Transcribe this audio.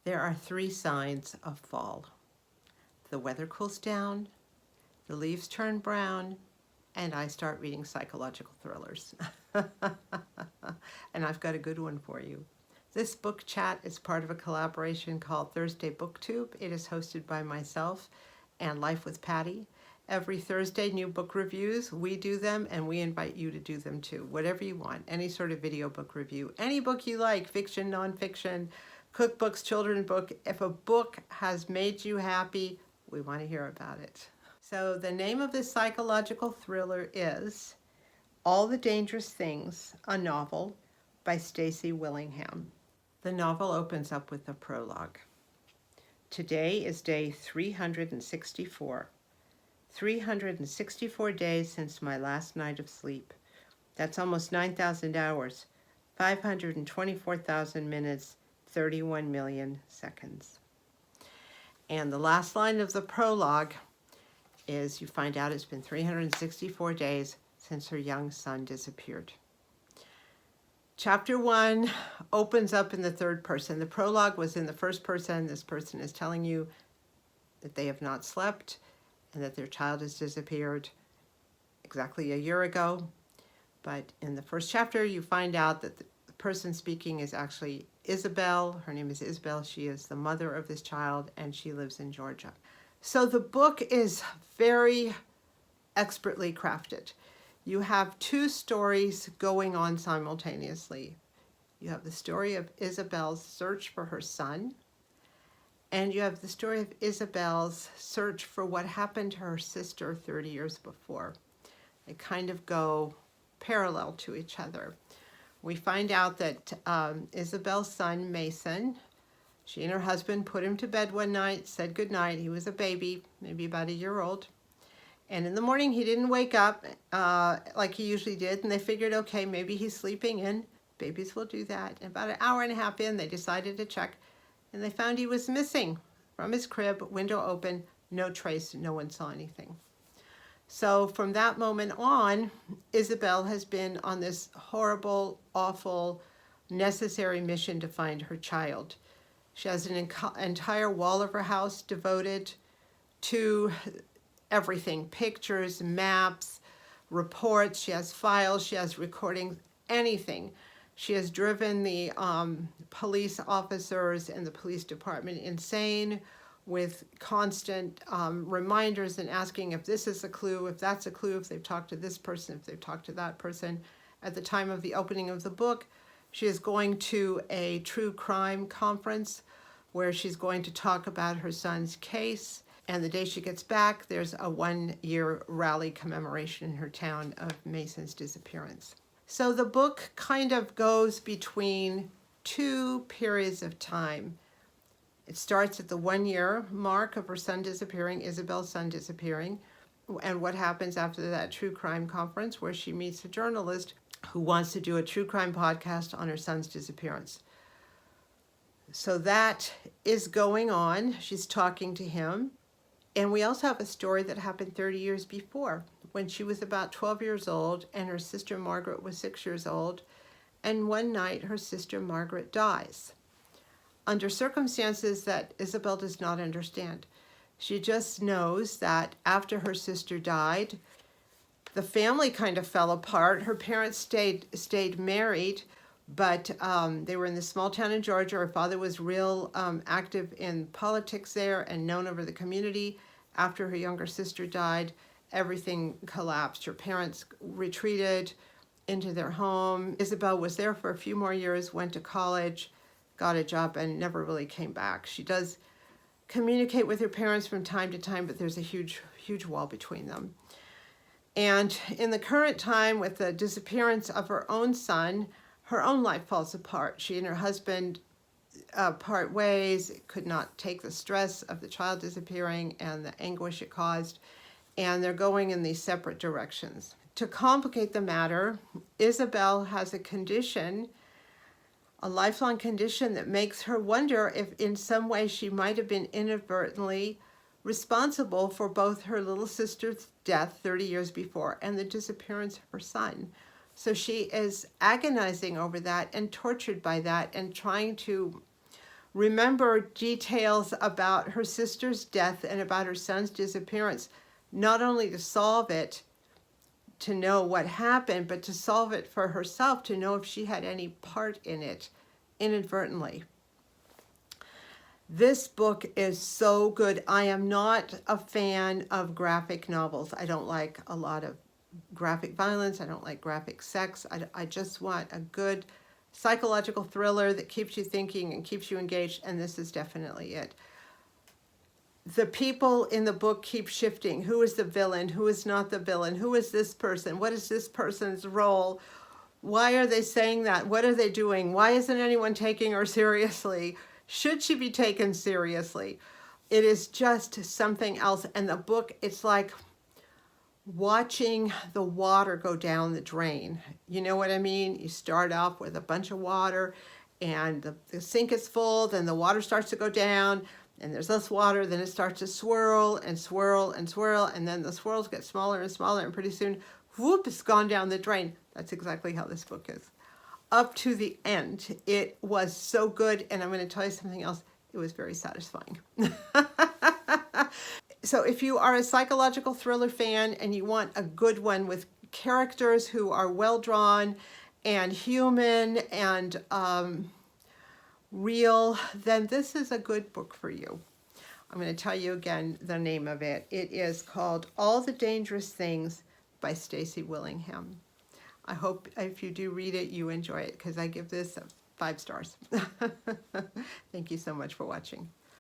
There are 3 signs of fall. The weather cools down, the leaves turn brown, and I start reading psychological thrillers. And I've got a good one for you. This book chat is part of a collaboration called Thursday BookTube. It is hosted by myself and Life with Patty. Every Thursday, new book reviews. We do them, and we invite you to do them too. Whatever you want, any sort of video book review, any book you like, fiction, nonfiction, cookbooks, children's book. If a book has made you happy, we want to hear about it. So the name of this psychological thriller is All the Dangerous Things, a novel by Stacy Willingham. The novel opens up with a prologue. Today is day 364. 364 days since my last night of sleep. That's almost 9,000 hours, 524,000 minutes, 31 million seconds. And the last line of the prologue is you find out it's been 364 days since her young son disappeared. Chapter 1 opens up in the third person. The prologue was in the first person. This person is telling you that they have not slept and that their child has disappeared exactly a year ago. But in the first chapter, you find out that the person speaking is actually Isabelle. Her name is Isabelle. She is the mother of this child, and she lives in Georgia. So the book is very expertly crafted. You have 2 stories going on simultaneously. You have the story of Isabelle's search for her son, and you have the story of Isabelle's search for what happened to her sister 30 years before. They kind of go parallel to each other. We find out that Isabelle's son, Mason, she and her husband put him to bed one night, said goodnight. He was a baby, maybe about a year old. And in the morning, he didn't wake up like he usually did. And they figured, okay, maybe he's sleeping in. Babies will do that. And about an hour and a half in, they decided to check. And they found he was missing from his crib, window open, no trace, no one saw anything. So from that moment on, Isabelle has been on this horrible, awful, necessary mission to find her child. She has an entire wall of her house devoted to everything, pictures, maps, reports. She has files, she has recordings, anything. She has driven the police officers and the police department insane with constant reminders and asking if this is a clue, if that's a clue, if they've talked to this person, if they've talked to that person. At the time of the opening of the book, she is going to a true crime conference where she's going to talk about her son's case. And the day she gets back, there's a 1-year rally commemoration in her town of Mason's disappearance. So the book kind of goes between 2 periods of time. It starts at the 1-year mark of her son disappearing, Isabelle's son disappearing, and what happens after that true crime conference where she meets a journalist who wants to do a true crime podcast on her son's disappearance. So that is going on. She's talking to him. And we also have a story that happened 30 years before when she was about 12 years old and her sister Margaret was 6 years old. And one night her sister Margaret dies under circumstances that Isabelle does not understand. She just knows that after her sister died, the family kind of fell apart. Her parents stayed married, but they were in this small town in Georgia. Her father was real active in politics there and known over the community. After her younger sister died, everything collapsed. Her parents retreated into their home. Isabelle was there for a few more years, went to college, got a job, and never really came back. She does communicate with her parents from time to time, but there's a huge, huge wall between them. And in the current time, with the disappearance of her own son, her own life falls apart. She and her husband part ways, could not take the stress of the child disappearing and the anguish it caused, and they're going in these separate directions. To complicate the matter, Isabelle has a condition, a lifelong condition that makes her wonder if in some way she might have been inadvertently responsible for both her little sister's death 30 years before and the disappearance of her son. So she is agonizing over that and tortured by that and trying to remember details about her sister's death and about her son's disappearance, not only to solve it, to know what happened, but to solve it for herself, to know if she had any part in it inadvertently. This book is so good. I am not a fan of graphic novels. I don't like a lot of graphic violence. I don't like graphic sex. I just want a good psychological thriller that keeps you thinking and keeps you engaged, and this is definitely it. The people in the book keep shifting. Who is the villain? Who is not the villain? Who is this person? What is this person's role? Why are they saying that? What are they doing? Why isn't anyone taking her seriously? Should she be taken seriously? It is just something else. And the book, it's like watching the water go down the drain. You know what I mean? You start off with a bunch of water and the sink is full, then the water starts to go down and there's less water, then it starts to swirl and swirl and swirl, and then the swirls get smaller and smaller, and pretty soon, whoop, it's gone down the drain. That's exactly how this book is. Up to the end, it was so good, and I'm going to tell you something else. It was very satisfying. So if you are a psychological thriller fan and you want a good one with characters who are well drawn and human and real, then this is a good book for you. I'm going to tell you again the name of it. It is called All the Dangerous Things by Stacy Willingham. I hope if you do read it, you enjoy it, because I give this 5 stars. Thank you so much for watching.